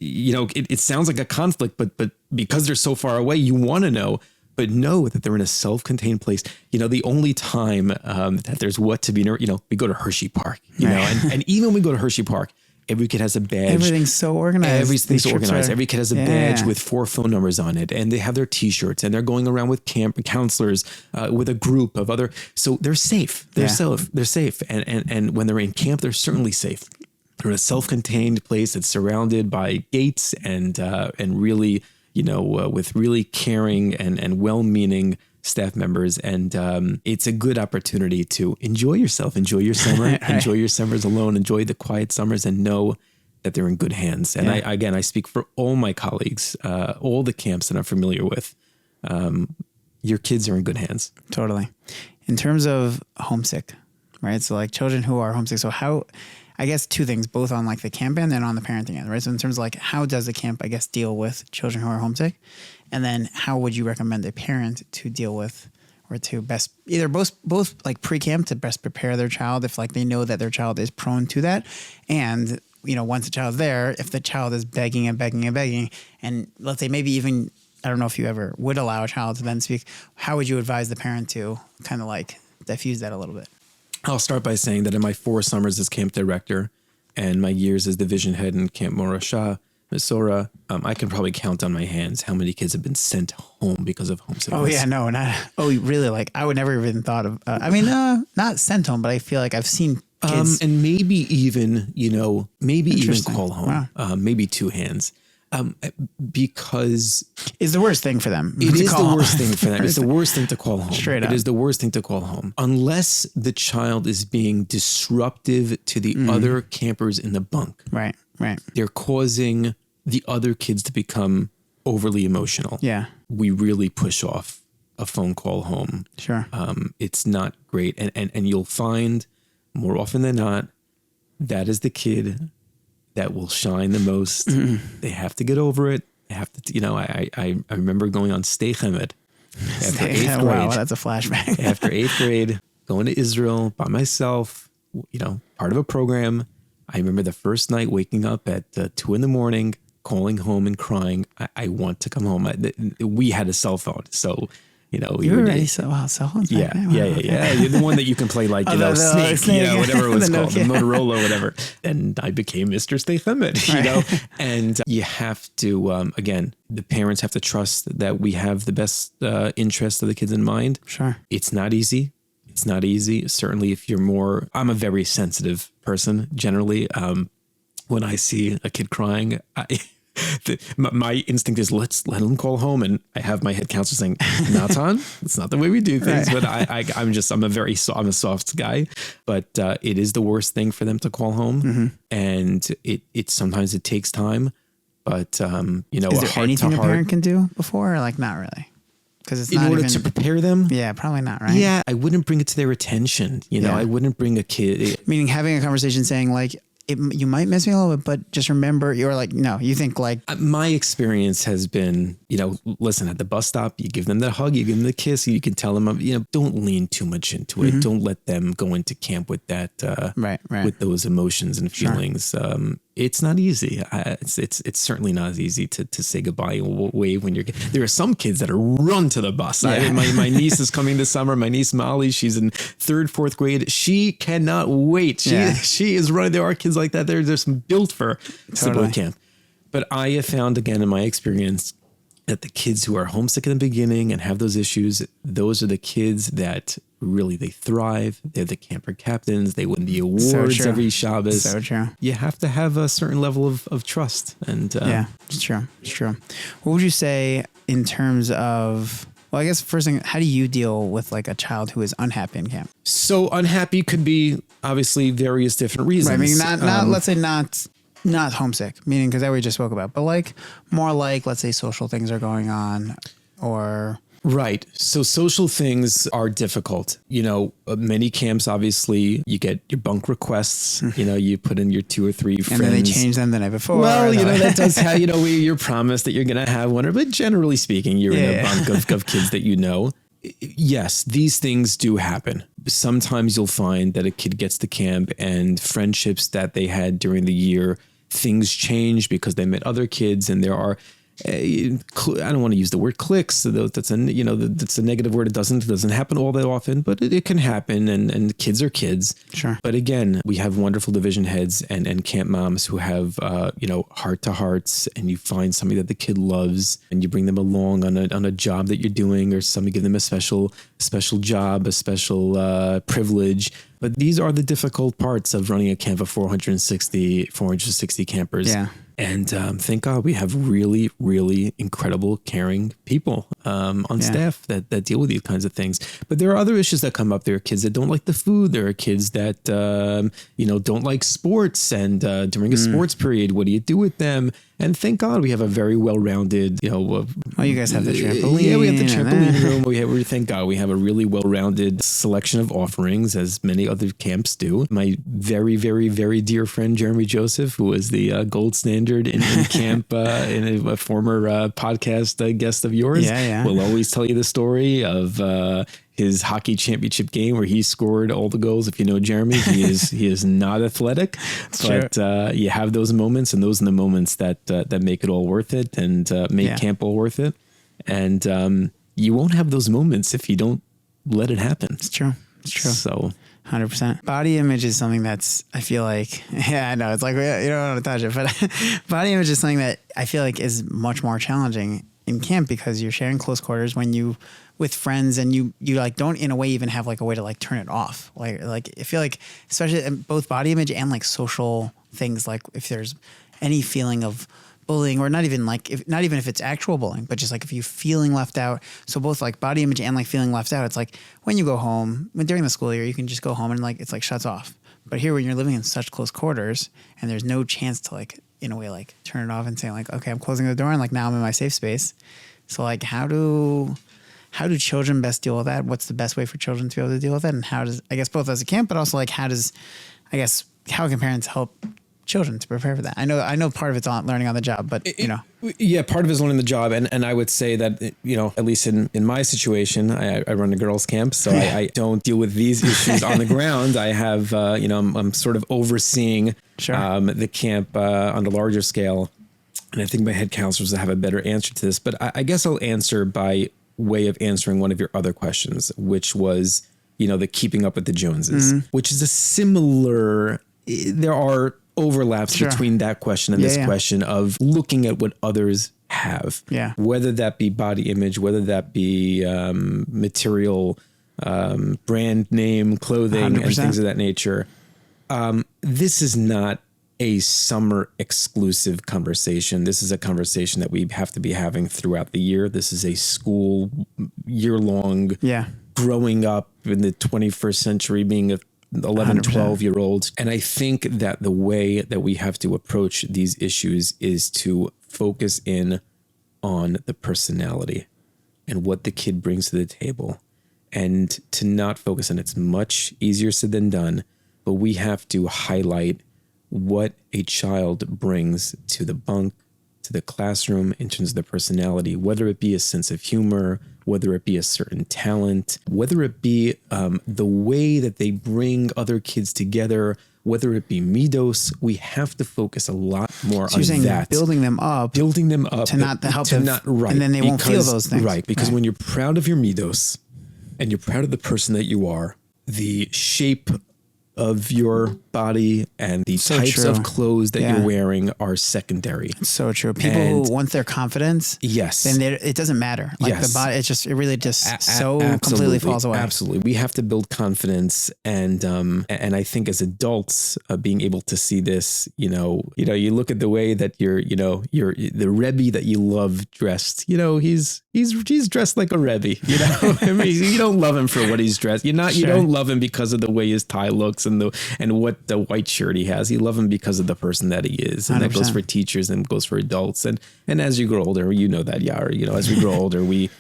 it sounds like a conflict, but because they're so far away, you want to know, but know that they're in a self-contained place. The only time that there's what to be, we go to Hershey Park, and even when we go to Hershey Park, every kid has a badge. Everything's so organized. Everything's organized. Every kid has a badge with 4 phone numbers on it, and they have their T-shirts, and they're going around with camp counselors with a group of other. So they're safe. They're safe. And when they're in camp, they're certainly safe. They're in a self-contained place that's surrounded by gates and really, with really caring and well-meaning staff members, and it's a good opportunity to enjoy yourself, enjoy your summer, enjoy your summers alone, enjoy the quiet summers, and know that they're in good hands. And I speak for all my colleagues, all the camps that I'm familiar with. Your kids are in good hands. Totally. In terms of homesick, right? So like children who are homesick. So how I guess two things, both on like the camp end and on the parenting end, right? So in terms of like, how does the camp, I guess, deal with children who are homesick? And then how would you recommend a parent to deal with, or to best, either both like pre-camp to best prepare their child if like they know that their child is prone to that, and once the child's there, if the child is begging and begging and begging, and let's say maybe even, I don't know if you ever would allow a child to then speak, how would you advise the parent to kind of like diffuse that a little bit? I'll start by saying that in my 4 summers as camp director and my years as division head in Camp Morashah, Misora, I can probably count on my hands how many kids have been sent home because of homesickness. Oh yeah, no, not. Oh, really? Like I would never even thought of. Not sent home, but I feel like I've seen kids, and maybe even call home. Wow. Maybe 2 hands. Because it's the worst thing for them. It is the worst thing for them. It's the worst thing to call home. Straight up. It is the worst thing to call home. Unless the child is being disruptive to the other campers in the bunk. Right. They're causing the other kids to become overly emotional. Yeah. We really push off a phone call home. Sure. It's not great. And you'll find more often than not, that is the kid that will shine the most. They have to get over it. They have to, I remember going on Steichemet after 8th grade. Wow, that's a flashback. After 8th grade, going to Israel by myself, part of a program. I remember the first night waking up at 2 a.m, calling home and crying. I want to come home. We had a cell phone. So, you were ready. Cell phones. Yeah. You're the one that you You're the Snake, whatever it was called, the Motorola, whatever. And I became Mr. Steichemet, and you have to, again, the parents have to trust that we have the best interest of the kids in mind. Sure. It's not easy. Certainly if you're I'm a very sensitive person generally. When I see a kid crying, my instinct is let them call home, and I have my head counselor saying, Natan, it's not the way we do things. But I'm a soft guy, but it is the worst thing for them to call home, and it sometimes it takes time, but is there anything a parent can do before, or like not really? Because it's in order to prepare them. Yeah, probably not, right? Yeah, I wouldn't bring it to their attention. I wouldn't bring a kid. Meaning having a conversation saying like, you might miss me a little bit, but just remember, you're like, no, you think like. My experience has been, listen, at the bus stop, you give them the hug, you give them the kiss, you can tell them, don't lean too much into it. Don't let them go into camp with that, right. with those emotions and feelings. Sure. It's not easy. It's certainly not easy to say goodbye and wave when there are some kids that are run to the bus. Yeah. My niece is coming this summer. My niece Molly, she's in 3rd, 4th grade. She cannot wait. She is running. There are kids like that. They're just built for sleepaway camp. But I have found again in my experience that the kids who are homesick in the beginning and have those issues, those are the kids that really they thrive. They're the camper captains. They win the awards every Shabbos. So true. You have to have a certain level of trust. And yeah, it's true. What would you say in terms of, well, I guess first thing, how do you deal with like a child who is unhappy in camp? So unhappy could be obviously various different reasons. Right. I mean, not let's say not homesick, meaning because that we just spoke about, but like more like, let's say social things are going on or. Right. So social things are difficult. Many camps, obviously, you get your bunk requests. You put in your 2 or 3 friends. And then they change them the night before. Well, that does how, you're promised that you're going to have one. But generally speaking, you're in a bunk of kids that you know. Yes, these things do happen. Sometimes you'll find that a kid gets to camp and friendships that they had during the year, things change because they met other kids, and there are I don't want to use the word cliques. That's a negative word. It doesn't happen all that often, but it can happen. And kids are kids. Sure. But again, we have wonderful division heads and camp moms who have heart to hearts, and you find somebody that the kid loves, and you bring them along on a job that you're doing, or somebody give them a special job, a special privilege. But these are the difficult parts of running a camp of 460 campers. Yeah. And thank God we have really, really incredible, caring people on staff that deal with these kinds of things. But there are other issues that come up. There are kids that don't like the food. There are kids that, don't like sports. And during a sports period, what do you do with them? And thank God we have a very well-rounded, Well, you guys have the trampoline. Yeah, we have the trampoline room. We thank God we have a really well-rounded selection of offerings, as many other camps do. My very, very, very dear friend Jeremy Joseph, who is the gold standard in camp, in a former podcast guest of yours, will always tell you the story of his hockey championship game where he scored all the goals. If you know Jeremy, he is not athletic, but you have those moments, and those are the moments that make it all worth it and make camp all worth it. And you won't have those moments if you don't let it happen. It's true. It's true. So 100%. Body image is something that's, I feel like, I know it's like, you don't want to touch it, but body image is something that I feel like is much more challenging in camp because you're sharing close quarters with friends, and you like don't in a way even have like a way to like turn it off. Like I feel like especially in both body image and like social things, like if there's any feeling of bullying, or not even if it's actual bullying, but just like if you're feeling left out. So both like body image and like feeling left out, it's like when you go home, during the school year, you can just go home and like it's like shuts off. But here when you're living in such close quarters and there's no chance to like in a way like turn it off and say like, okay, I'm closing the door and like now I'm in my safe space. So like how do children best deal with that? What's the best way for children to be able to deal with it? And how does, I guess both as a camp, but also like how can parents help children to prepare for that? I know part of it's on learning on the job, but yeah, part of it is learning the job. And I would say that, at least in my situation, I run a girls camp, so I don't deal with these issues on the ground. I have, I'm sort of overseeing the camp on the larger scale. And I think my head counselors will have a better answer to this, but I guess I'll answer by way of answering one of your other questions, which was, the keeping up with the Joneses, which is a similar, there are overlaps between that question and this question of looking at what others have, whether that be body image, whether that be material, brand name, clothing, 100%. And things of that nature. This is not a summer exclusive conversation. This is a conversation that we have to be having throughout the year. This is a school year-long growing up in the 21st century, being a 11, 12-year-old. And I think that the way that we have to approach these issues is to focus in on the personality and what the kid brings to the table, and to not focus on it's much easier said than done, but we have to highlight what a child brings to the bunk, to the classroom in terms of their personality, whether it be a sense of humor, whether it be a certain talent, whether it be the way that they bring other kids together, whether it be midos. We have to focus a lot more on that. Building them up to not help them, and then they won't feel those things. Right, because when you're proud of your midos and you're proud of the person that you are, the shape of your body and the types of clothes that you're wearing are secondary. So true. People who want their confidence, then it doesn't matter. Like the body, it really just completely falls away. Absolutely. We have to build confidence. And I think as adults, being able to see this, you look at the way that the Rebbe that you love dressed, he's dressed like a Rebbe, I mean, you don't love him for what he's dressed. You don't love him because of the way his tie looks and what the white shirt he has. You love him because of the person that he is. And 100%. That goes for teachers and goes for adults. And as you grow older, that, Yair, as we grow older, we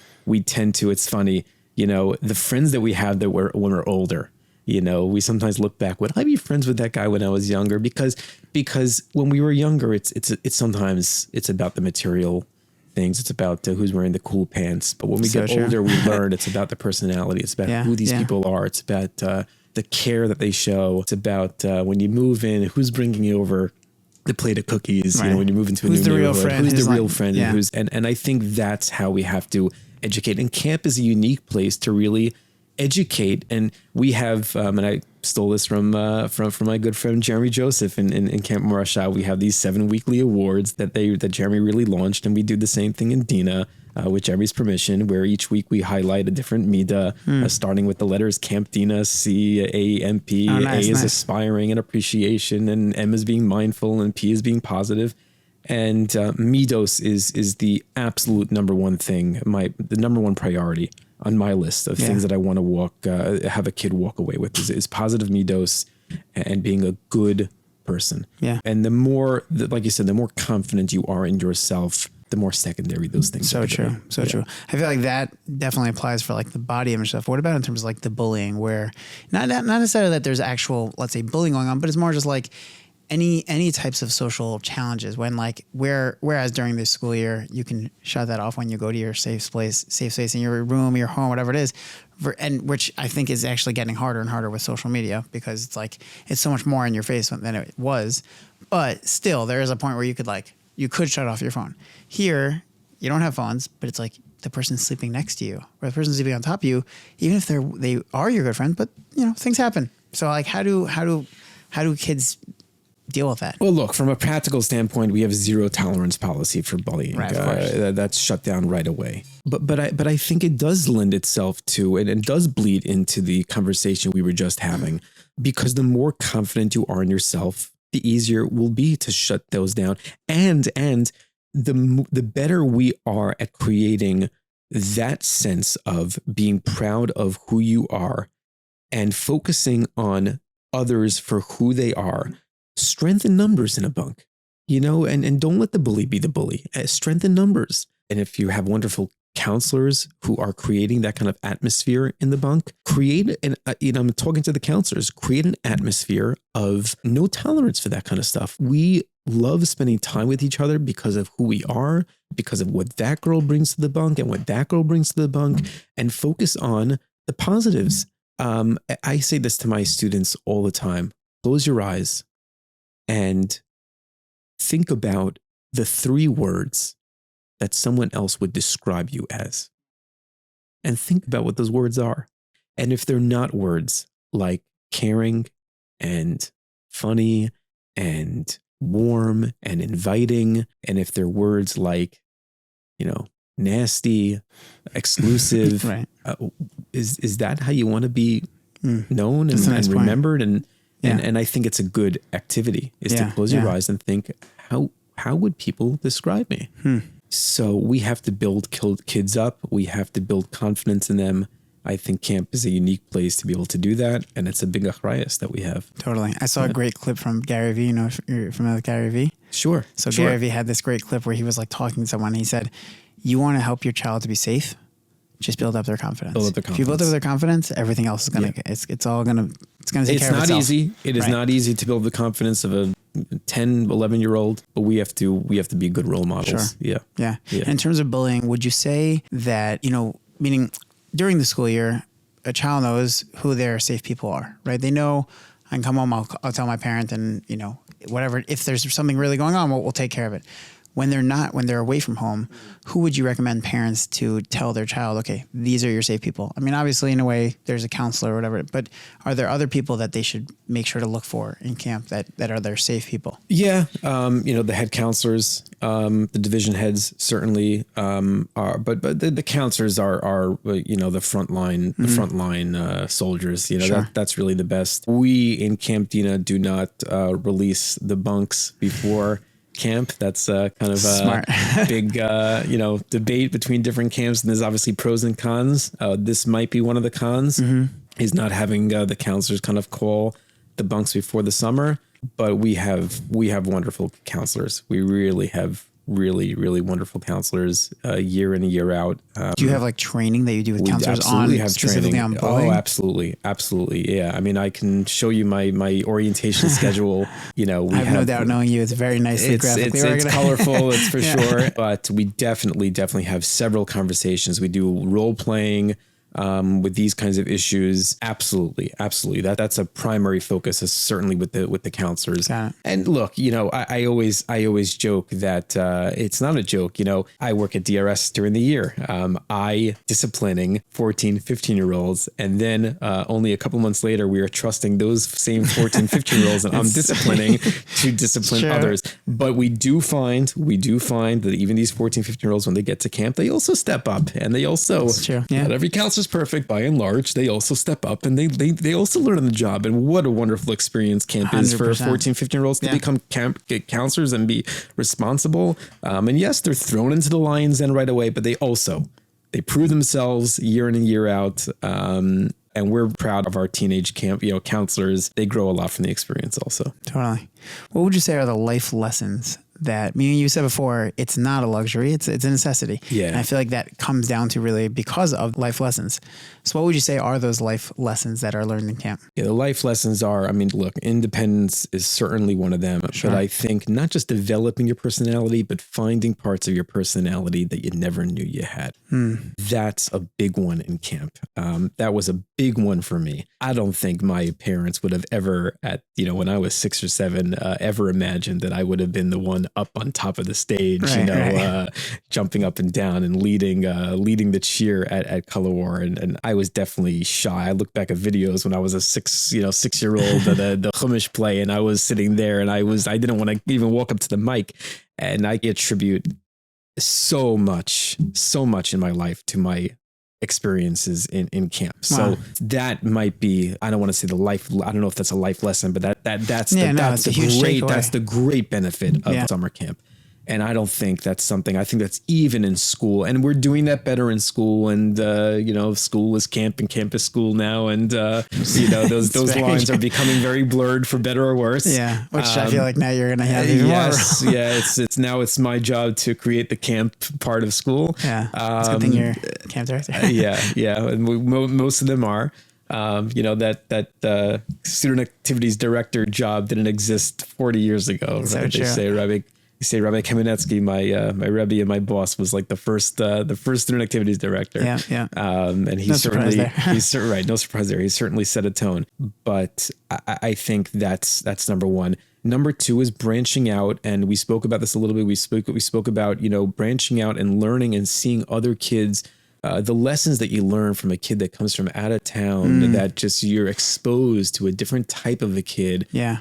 tend to, it's funny, the friends that we have when we're older, we sometimes look back, would I be friends with that guy when I was younger? Because when we were younger, it's sometimes it's about the material things. It's about who's wearing the cool pants. But when we get older, we learn it's about the personality. It's about who these people are. It's about the care that they show. It's about when you move in, who's bringing you over the plate of cookies, when you move into a new neighborhood, who's the real friend, and I think that's how we have to educate. And camp is a unique place to really educate. And we have, and I stole this from my good friend Jeremy Joseph in Camp Marashah. We have these 7 weekly awards that Jeremy really launched, and we do the same thing in Dina. With Jeremy's permission, where each week we highlight a different midah, starting with the letters Camp Dina, C, A, M, P. A is aspiring and appreciation, and M is being mindful, and P is being positive. And midos is the absolute number one thing, the number one priority on my list of things that I want to have a kid walk away with is positive midos and being a good person. Yeah. And the more, like you said, the more confident you are in yourself, the more secondary those things So are. true. So true. I feel like that definitely applies for like the body image stuff. What about in terms of like the bullying, where not necessarily that there's actual, let's say, bullying going on, but it's more just like any types of social challenges when like whereas during the school year you can shut that off when you go to your safe space in your room, your home, whatever it is, and which I think is actually getting harder and harder with social media, because it's like it's so much more in your face than it was. But still, there is a point where you could shut off your phone. Here, you don't have phones, but it's like the person's sleeping next to you or the person's sleeping on top of you, even if they are your good friend. But things happen. So like, how do kids deal with that? Well, look, from a practical standpoint, we have zero tolerance policy for bullying. Right, of course. That's shut down right away. But I think it does lend itself to and does bleed into the conversation we were just having, because the more confident you are in yourself, the easier it will be to shut those down, and the better we are at creating that sense of being proud of who you are and focusing on others for who they are. Strengthen numbers in a bunk, and don't let the bully be the bully. Strengthen numbers. And if you have wonderful counselors who are creating that kind of atmosphere in the bunk, I'm talking to the counselors, create an atmosphere of no tolerance for that kind of stuff. We love spending time with each other because of who we are, because of what that girl brings to the bunk and what that girl brings to the bunk, and focus on the positives. I say this to my students all the time. Close your eyes and think about the 3 words that someone else would describe you as. And think about what those words are. And if they're not words like caring and funny and warm and inviting, and if they're words like, nasty, exclusive, right. Is that how you want to be known That's a nice and point. remembered? And I think it's a good activity is to close your eyes and think, how would people describe me? So we have to build kids up. We have to build confidence in them. I think camp is a unique place to be able to do that. And it's a big achrayas that we have. Totally. I saw a great clip from Gary Vee. If you're familiar with Gary Vee? Sure. So Gary Vee had this great clip where he was like talking to someone. He said, you want to help your child to be safe? Just build up their confidence. If you build up their confidence, everything else is going to, it's take care of itself. It's not easy. It is not easy to build the confidence of a 10, 11-year-old, but we have to be good role models. Sure. Yeah. And in terms of bullying, would you say that, meaning during the school year, a child knows who their safe people are, right? They know I can come home, I'll tell my parent, and, whatever, if there's something really going on, we'll take care of it. When they're away from home, who would you recommend parents to tell their child, okay, these are your safe people? I mean, obviously, in a way, there's a counselor or whatever, but are there other people that they should make sure to look for in camp that are their safe people? Yeah. The head counselors, the division heads certainly are, but the counselors are the frontline soldiers. Sure. That's really the best. We in Camp Dina do not release the bunks before camp. That's kind of Smart. a big, debate between different camps. And there's obviously pros and cons. This might be one of the cons is not having the counselors kind of call the bunks before the summer. But we have wonderful counselors. We really have really, really wonderful counselors year in and year out. Do you have like training that you do with counselors specifically training. on bullying? Oh, absolutely. Absolutely. Yeah. I mean, I can show you my orientation schedule. I have no doubt knowing you. It's very nicely graphically organized. It's colorful, it's for sure. But we definitely have several conversations. We do role playing with these kinds of issues. Absolutely. That's a primary focus, is certainly with the counselors. And look, I always joke that it's not a joke. I work at DRS during the year. I disciplining 14, 15-year-olds. And then only a couple months later, we are trusting those same 14, 15-year-olds and I'm disciplining to discipline others. But we do find that even these 14, 15-year-olds, when they get to camp, they also step up, and they also, not every counselor perfect by and large, they also step up and they also learn on the job. And what a wonderful experience camp is for 14, 15-year-olds to become camp counselors and be responsible. And yes, they're thrown into the lion's den right away, but they prove themselves year in and year out. And we're proud of our teenage camp, counselors. They grow a lot from the experience also. Totally. What would you say are the life lessons that, meaning you said before, it's not a luxury, it's a necessity. Yeah. And I feel like that comes down to really because of life lessons. So what would you say are those life lessons that are learned in camp? Yeah, the life lessons are, look, independence is certainly one of them. Sure. But I think not just developing your personality, but finding parts of your personality that you never knew you had. That's a big one in camp. That was a big one for me. I don't think my parents would have ever, when I was 6 or 7, ever imagined that I would have been the one up on top of the stage, Right. jumping up and down and leading the cheer at Color War. And I was definitely shy. I look back at videos when I was a 6-year-old at the Chumash play, and I was sitting there, and I didn't want to even walk up to the mic. And I attribute so much in my life to my experiences in camp. Wow. So that might be, I don't want to say I don't know if that's a life lesson, but that's it's a huge takeaway. That's the great benefit of summer camp. And I don't think that's something, I think that's even in school, and we're doing that better in school. And, school is camp and camp is school now. And, those lines are becoming very blurred for better or worse. Yeah. Which I feel like now you're going to have even more. Yeah. It's my job to create the camp part of school. Yeah. It's a good thing you're camp director. Yeah. And most of them are. That student activities director job didn't exist 40 years ago. So right? They say Rabbi Kamenetsky, my Rebbe and my boss, was like the first student activities director. Yeah. And he No certainly, surprise there. right. No surprise there. He certainly set a tone. But I think that's number one. Number two is branching out, and we spoke about this a little bit. We spoke about branching out and learning and seeing other kids. The lessons that you learn from a kid that comes from out of town, that just you're exposed to a different type of a kid. Yeah.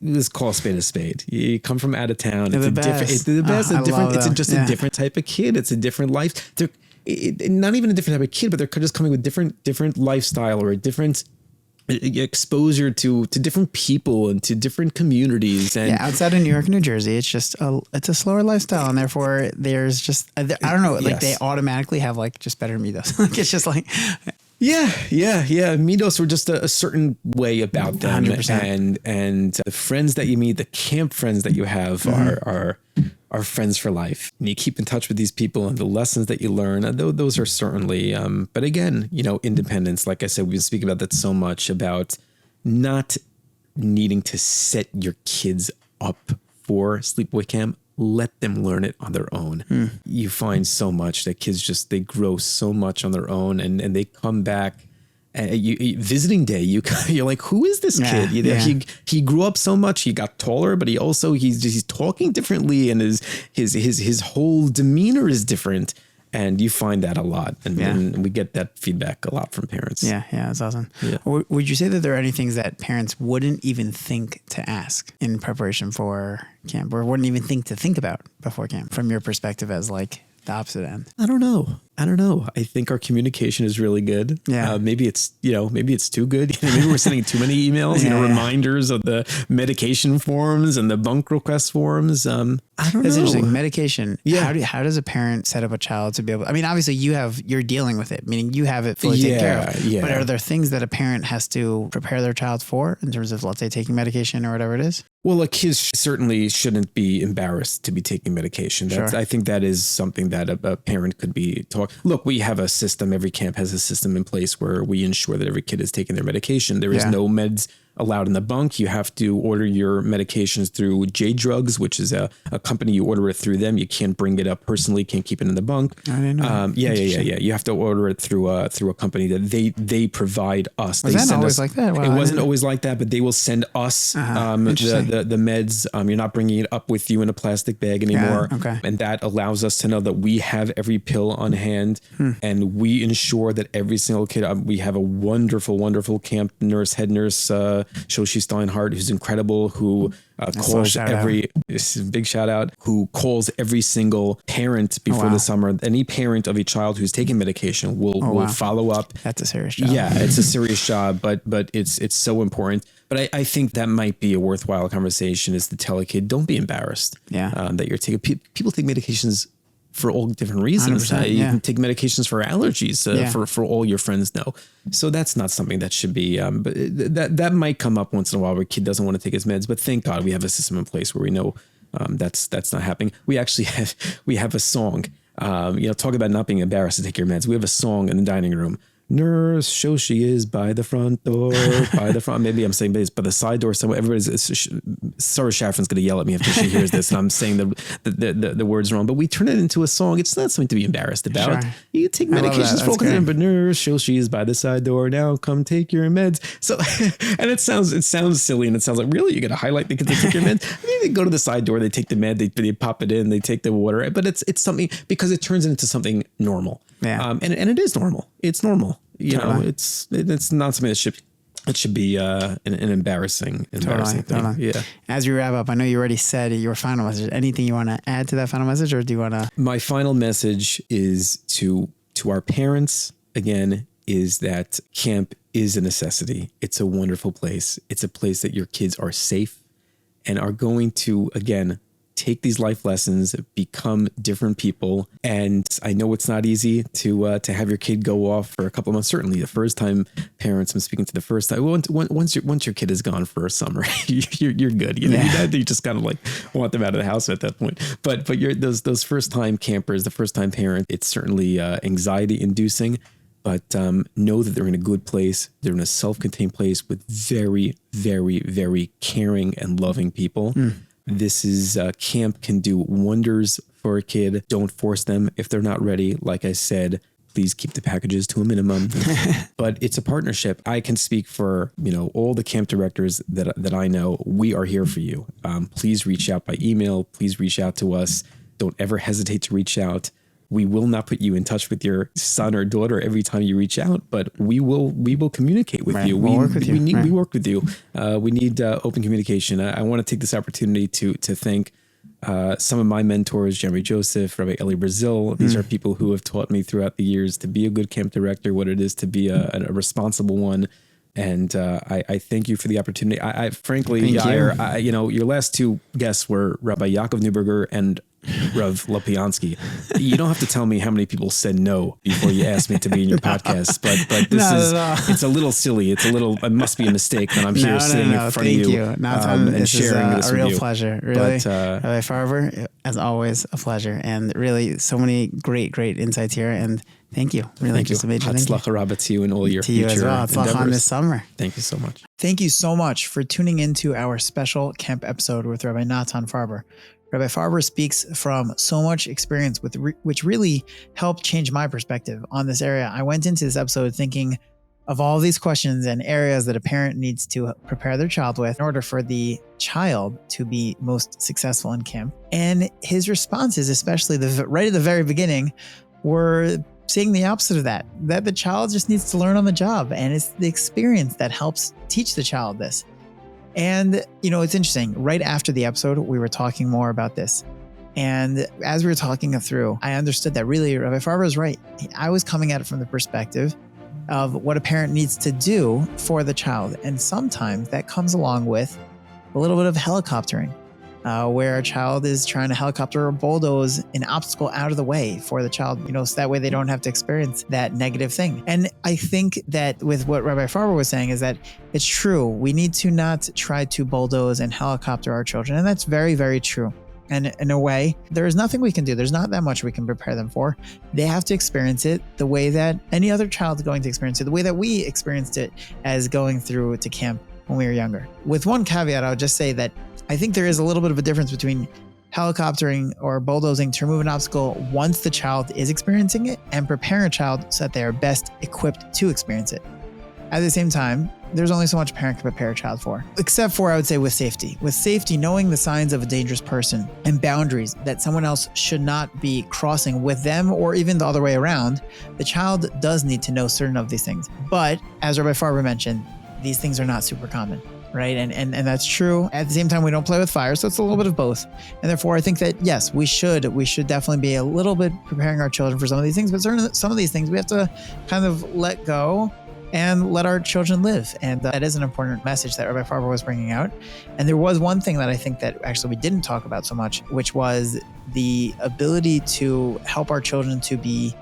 Let's call a spade. You come from out of town. They're the best. It's the best. It's just Yeah. a different type of kid. It's a different life. They're not even a different type of kid, but they're just coming with different lifestyle or a different exposure to different people and to different communities. And outside of New York and New Jersey, it's just it's a slower lifestyle, and therefore there's just I don't know, like they automatically have like just better midos. Like it's just like yeah. Midos were just a certain way about them. 100%. And the friends that you meet, the camp friends that you have are friends for life. And you keep in touch with these people, and the lessons that you learn, those are certainly, but again, independence. Like I said, we've been speaking about that so much, about not needing to set your kids up for sleepaway camp. Let them learn it on their own. You find so much that kids they grow so much on their own, and they come back. Visiting day, you're like, who is this kid? He grew up so much. He got taller, but he's talking differently, and his whole demeanor is different. And you find that a lot, and we get that feedback a lot from parents. Yeah, that's awesome. Yeah. Would you say that there are any things that parents wouldn't even think to ask in preparation for camp, or wouldn't even think about before camp, from your perspective as like the opposite end? I don't know. I think our communication is really good. Yeah. Maybe it's too good. Maybe we're sending too many emails, reminders of the medication forms and the bunk request forms. I don't know. That's interesting. Medication. Yeah. How does a parent set up a child to be able, obviously you're dealing with it, meaning you have it fully taken care of. Yeah. But are there things that a parent has to prepare their child for in terms of, let's say, taking medication or whatever it is? Well, a kid certainly shouldn't be embarrassed to be taking medication. I think that is something that a parent could be taught. Look, we have a system. Every camp has a system in place where we ensure that every kid is taking their medication. There is no meds allowed in the bunk. You have to order your medications through J Drugs, which is a company. You order it through them. You can't bring it up personally. Can't keep it in the bunk. I didn't know. Yeah. You have to order it through a company that they provide us. Was that always like that? Wow, it wasn't always like that, but they will send us the meds. You're not bringing it up with you in a plastic bag anymore. Yeah, okay. And that allows us to know that we have every pill on hand, and we ensure that every single kid. We have a wonderful camp nurse, head nurse. Shoshi Steinhardt, who's incredible, who calls big shout out, who calls every single parent before the summer. Any parent of a child who's taking medication will follow up. That's a serious job. Yeah, it's a serious job, but it's so important. But I think that might be a worthwhile conversation, is to tell a kid, don't be embarrassed. Yeah. That you're taking. People take medications for all different reasons. 100%, You yeah. can take medications for allergies, Yeah. for all your friends know. So that's not something that should be, but that might come up once in a while where a kid doesn't want to take his meds. But thank God we have a system in place where we know that's not happening. We actually have a song. Talk about not being embarrassed to take your meds. We have a song in the dining room. Nurse, show she is by the front door, by the front. Maybe I'm saying by the side door somewhere. Sarah Shafran's going to yell at me after she hears this, and I'm saying the words wrong. But we turn it into a song. It's not something to be embarrassed about. Sure. You take medications for all kinds of, but nurse, show she is by the side door. Now come take your meds. So, and it sounds silly, and it sounds like, really, you're going to highlight the kids that take your meds? I mean, they go to the side door, they take the med, they pop it in, they take the water, but it's something because it turns into something normal. Yeah. And it is normal. It's normal. Totally. It's not something that should be an embarrassing thing. Totally. Yeah. As we wrap up, I know you already said your final message. Anything you want to add to that final message, or do you want to? My final message is to our parents again, is that camp is a necessity. It's a wonderful place. It's a place that your kids are safe and are going to, again, take these life lessons, become different people. And I know it's not easy to have your kid go off for a couple of months. Certainly the first time parents, I'm speaking to the first time, once your kid is gone for a summer, you're good. You just kind of like want them out of the house at that point. But those first time campers, the first time parent, it's certainly anxiety inducing. But know that they're in a good place. They're in a self-contained place with very, very, very caring and loving people. This is camp can do wonders for a kid. Don't force them if they're not ready. Like I said, please keep the packages to a minimum. But it's a partnership. I can speak for all the camp directors that I know. We are here for you. Please reach out by email. Please reach out to us. Don't ever hesitate to reach out. We will not put you in touch with your son or daughter every time you reach out, but we will communicate with you. We'll work with you. We work with you. We need open communication. I want to take this opportunity to thank some of my mentors, Jeremy Joseph, Rabbi Eli Brazil. These are people who have taught me throughout the years to be a good camp director, what it is to be a responsible one. And I thank you for the opportunity. I frankly, Yair, your last two guests were Rabbi Yaakov Neuberger and Rav Lopiansky. You don't have to tell me how many people said no before you asked me to be in your podcast, but this it's a little silly. It must be a mistake that I'm here sitting in front of you and sharing this with you. A real pleasure, really. Rabbi Farber, as always, a pleasure, and really so many great insights here. And thank you, really, thank just you. a major thank you. Hatzlacha Rabbah to you and all your to you future as well. Hatzlacha on this summer. Thank you so much. Thank you so much for tuning into our special camp episode with Rabbi Natan Farber. Rabbi Farber speaks from so much experience which really helped change my perspective on this area. I went into this episode thinking of all these questions and areas that a parent needs to prepare their child with in order for the child to be most successful in camp. And his responses, especially right at the very beginning, were saying the opposite of that the child just needs to learn on the job. And it's the experience that helps teach the child this. And, it's interesting. Right after the episode, we were talking more about this. And as we were talking it through, I understood that really Rabbi Farber is right. I was coming at it from the perspective of what a parent needs to do for the child. And sometimes that comes along with a little bit of helicoptering, where a child is trying to helicopter or bulldoze an obstacle out of the way for the child, so that way they don't have to experience that negative thing. And I think that with what Rabbi Farber was saying is that it's true. We need to not try to bulldoze and helicopter our children. And that's very, very true. And in a way, there is nothing we can do. There's not that much we can prepare them for. They have to experience it the way that any other child is going to experience it, the way that we experienced it as going through to camp when we were younger. With one caveat, I would just say that I think there is a little bit of a difference between helicoptering or bulldozing to remove an obstacle once the child is experiencing it and preparing a child so that they are best equipped to experience it. At the same time, there's only so much a parent can prepare a child for, except for, I would say, with safety. With safety, knowing the signs of a dangerous person and boundaries that someone else should not be crossing with them or even the other way around, the child does need to know certain of these things. But as Rabbi Farber mentioned, these things are not super common, right? And that's true. At the same time, we don't play with fire, so it's a little bit of both. And therefore, I think that, yes, we should definitely be a little bit preparing our children for some of these things, but certainly some of these things we have to kind of let go and let our children live. And that is an important message that Rabbi Farber was bringing out. And there was one thing that I think that actually we didn't talk about so much, which was the ability to help our children to be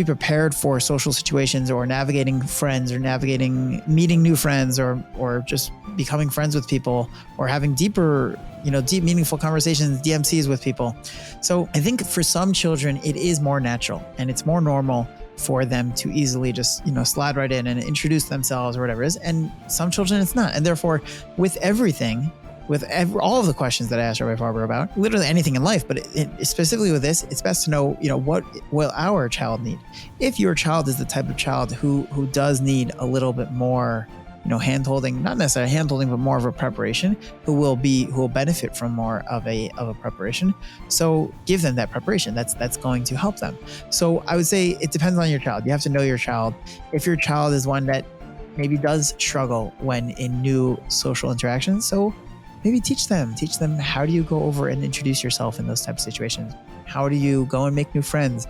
prepared for social situations, or navigating friends, or meeting new friends, or just becoming friends with people, or having deep meaningful conversations, DMCs with people. So I think for some children, it is more natural and it's more normal for them to easily just, slide right in and introduce themselves or whatever it is. And some children, it's not. And therefore, with everything, all of the questions that I asked Rabbi Farber about, literally anything in life, but specifically with this, it's best to know, what will our child need? If your child is the type of child who does need a little bit more, hand-holding, not necessarily hand-holding, but more of a preparation, who will benefit from more of a preparation. So give them that preparation. That's going to help them. So I would say it depends on your child. You have to know your child. If your child is one that maybe does struggle when in new social interactions, so maybe teach them how do you go over and introduce yourself in those types of situations? How do you go and make new friends?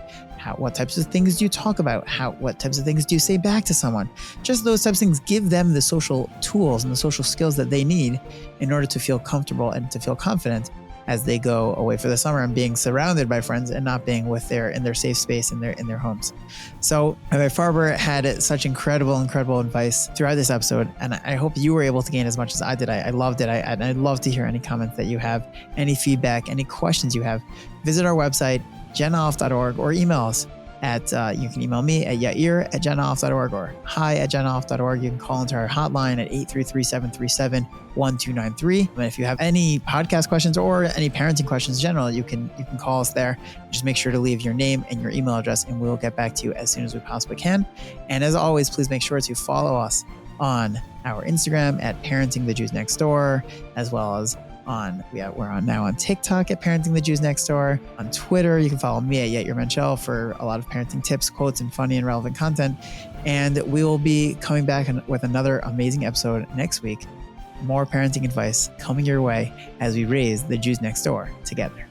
What types of things do you talk about? What types of things do you say back to someone? Just those types of things. Give them the social tools and the social skills that they need in order to feel comfortable and to feel confident as they go away for the summer and being surrounded by friends and not being in their safe space in their homes. So Rabbi Farber had such incredible advice throughout this episode, and I hope you were able to gain as much as I did. I loved it. I'd love to hear any comments that you have, any feedback, any questions you have. Visit our website, jenaleph.org, or email us at, you can email me at yair@jenaleph.org or hi@jenaleph.org. You can call into our hotline at 833-737-1293. And if you have any podcast questions or any parenting questions in general, you can call us there. Just make sure to leave your name and your email address, and we'll get back to you as soon as we possibly can. And as always, please make sure to follow us on our Instagram at Parenting the Jews Next Door, as well as we're now on TikTok at Parenting the Jews Next Door. On Twitter, you can follow me at @YetYourMenchel for a lot of parenting tips, quotes, and funny and relevant content. And we will be coming back with another amazing episode next week. More parenting advice coming your way as we raise the Jews Next Door together.